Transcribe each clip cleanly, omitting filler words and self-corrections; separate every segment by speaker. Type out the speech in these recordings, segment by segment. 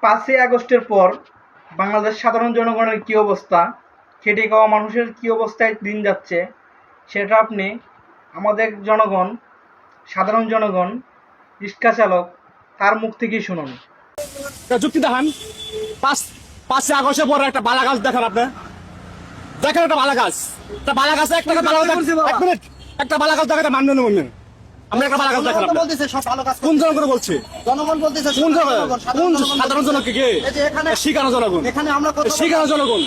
Speaker 1: 5ই আগস্টের পর বাংলাদেশ সাধারণ জনগণের কী অবস্থা, খেটে খাওয়া মানুষের কী অবস্থায় দিন যাচ্ছে, সেটা আপনি আমাদের জনগণ, সাধারণ জনগণ, রিক্সা চালক তার মুখ থেকেই শুনুন।
Speaker 2: যুক্তি দেখান। 5ই আগস্টের পরে একটা বালা গাছ দেখান। আপনি দেখেন একটা বালা গাছ, একটা বালা গাছ, একটা বালা গাছ, এক মিনিট, একটা বালা গাছ দেখাতে মান্য নেবেন। আমরা একটা বালা গাছ দেখান।
Speaker 3: বলতেছে সব ভালো কাজ
Speaker 2: কোন জনগণ বলছে?
Speaker 3: জনগণ বলতেছে
Speaker 2: কোন জনগণ? কোন সাধারণ জনগণ? কে শিখানো জনগণ?
Speaker 3: এখানে আমরা
Speaker 2: শিখানো জনগণ।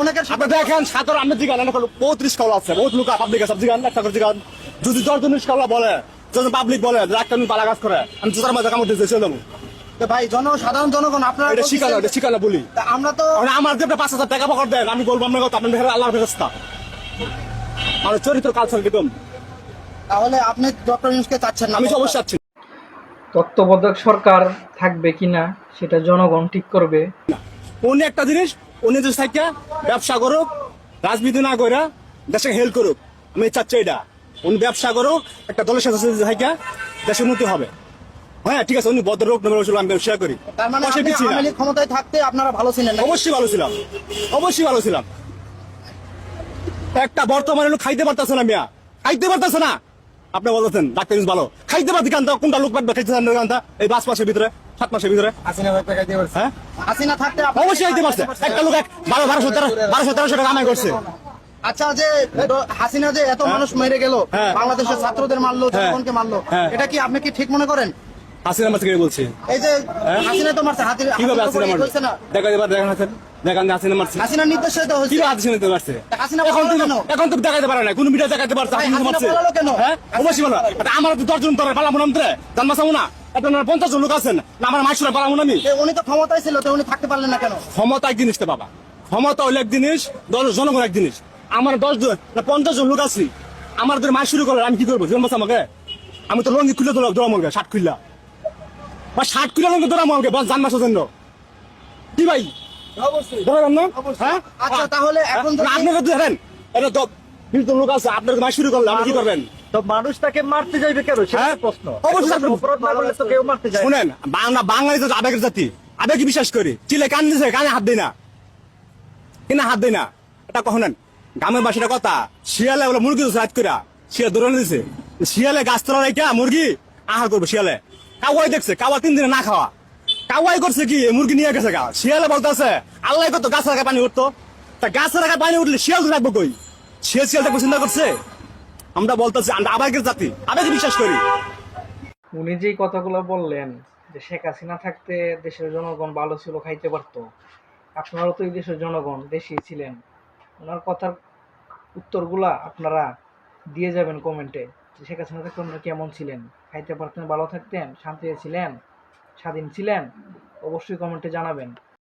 Speaker 3: অনেকের
Speaker 2: আপনি দেখেন সাধারণ আপনি জিগান, বহুত রিস্ক আছে, বহুত লোক পাবলিক আছে, জিগান একটা করে জিগান। যদি 10 জন রিস্ক বলে, যখন পাবলিক বলে একটা বালা গাছ করে, আমি জুতার মাঝে কামড় দিতে চলে যাবো।
Speaker 3: ভাই সাধারণ জনগণ আপনারা
Speaker 2: এটা শিখানো বলি।
Speaker 3: আমরা তো
Speaker 2: আমার যে 5,000 টাকা পকড় দেন, আমি বলবো আপনার কথা, আপনার আল্লাহর ফেরেশতা। আমার চরিত্র কালচার কিরকম?
Speaker 3: তাহলে আপনি ডক্টর ইউনূসকে চাচ্ছেন না?
Speaker 2: আমি অবশ্যই চাচ্ছি।
Speaker 1: তত্ত্বাবধায়ক সরকার থাকবে কিনা সেটা জনগণ ঠিক করবে।
Speaker 2: উনি একটা জিনিস, উনি যে সাইকে ব্যবসা করুক, রাজনীতি না করে দেশে হেল্প করুক, আমি চাচ্ছি এটা। উনি ব্যবসা করুক, একটা দলের সাথে সাইকে দেশের উন্নতি হবে। হ্যাঁ ঠিক আছে, উনি ভদ্রলোক নেবে, আমি ব্যবসা করি।
Speaker 3: তার মানে আওয়ামী লীগ ক্ষমতায় থাকতে আপনারা ভালো ছিলেন না?
Speaker 2: অবশ্যই ভালো ছিলাম, অবশ্যই ভালো ছিলাম। একটা বর্তমানে লোক খাইতে পারতেছে না, মিয়া খাইতে পারতেছে না। আপনি বলতেছেন ডাক্তার ইউনূস ভালো, খাইতে পারতে কান্তা, কোনটা লোক পাঠবে খাইতে কান্তা? এই 5 মাসের ভিতরে, 7 মাসের ভিতরে হ্যাঁ
Speaker 3: হাসিনা থাকতে
Speaker 2: অবশ্যই খাইতে পারছে। একটা লোক 1200-1300 টাকা কামাই করছে।
Speaker 3: আচ্ছা, যে হাসিনা যে এত মানুষ মেরে গেল, বাংলাদেশের ছাত্রদের মারলো, জনগণকে মারলো, এটা কি আপনি কি ঠিক মনে করেন?
Speaker 2: হাসিনা মারছে কে বলছে?
Speaker 3: এই যে হাসিনা তো মারছে,
Speaker 2: কিভাবে হাসিনা মারছে? দেখেন হাসিনা মারছে,
Speaker 3: হাসিনার নির্দেশে তো হচ্ছে।
Speaker 2: কিভাবে হাসিনা তো মারছে?
Speaker 3: হাসিনা
Speaker 2: এখন তো দেখাতে পারে না, কোন মিডিয়া দেখাতে পারছে হাসিনা মারছে?
Speaker 3: কেন?
Speaker 2: হ্যাঁ অবশ্যই বলো। আমার তো 10 জন ধরে পালাবো না, জানবাসাবো না? এটা 50 জন লোক আছেন, না আমার মাসুরা পালাবো না আমি?
Speaker 3: উনি তো ক্ষমতায় ছিল, তো উনি থাকতে পারলেন না কেন?
Speaker 2: ক্ষমতা এক জিনিস তো বাবা, ক্ষমতা হলো এক জিনিস, জনগণ এক জিনিস। আমার 10 জন না 50 জন লোক আছি, আমার ধরে মাস শুরু করে আমি কি করবো? জন্মাস আমাকে? আমি তো লঙ্গি খুলে তোলা দৌড়াম আমাকে, 60 খুললা বা 60 খুলে লঙ্গি দৌড়াম আমাকে, বস জানবাসের জন্য। কি ভাই ধরেন না? হ্যাঁ
Speaker 3: আচ্ছা, তাহলে এখন
Speaker 2: আপনাকে তো ধরেন, এটা তো কিন্তু লোক আছে, আপনার মাস শুরু করলে আপনি কি করবেন?
Speaker 4: তো মানুষ তাকে মারতে যাইবে কেন? সেটা প্রশ্ন।
Speaker 2: অবশ্যই
Speaker 4: অপরাধ না করলে তো কেউ মারতে যায় না।
Speaker 2: শুনেন, বাঙালি তো আবেগের জাতি, আবেগে বিশ্বাস করি। চিলে কান দিছে, কানে হাত দেয় না, কিনা হাত দেয় না। এটা কখনেন গ্রামের বাসীটা কথা, শিয়ালে বলে মুরগি দিচ্ছে রাত করে, শিয়ালে দৌড়ানো দিছে, শিয়ালে গাছ তোলা রেখে মুরগি আহার করবে। শিয়ালে কাওয়াই দেখছে, কাওয়া 3 দিনে না খাওয়া, কাওয়াই করছে কি মুরগি নিয়ে গেছে গা। শিয়ালে বলতেছে আল্লাহ কত গাছ রাখা পানি উঠতো, তা গাছ রাখা পানি উঠলে শিয়াল তো রাখবো কই? শিয়াল দেখবো চিন্তা করছে? আমরা বলতেছি আমরা আবেগের জাতি, আবেগে বিশ্বাস করি।
Speaker 1: উনি যেই কথাগুলো বললেন যে শেখ হাসিনা থাকতে দেশের জনগণ ভালো ছিল, খাইতে পারতো, আপনারাও তো এই দেশের জনগণ, দেশেই ছিলেন। ওনার কথার উত্তরগুলা আপনারা দিয়ে যাবেন কমেন্টে, যে শেখ হাসিনা থাকতে আপনারা কেমন ছিলেন, খাইতে পারতেন, ভালো থাকতেন, শান্তিতে ছিলেন, স্বাধীন ছিলেন? অবশ্যই কমেন্টে জানাবেন।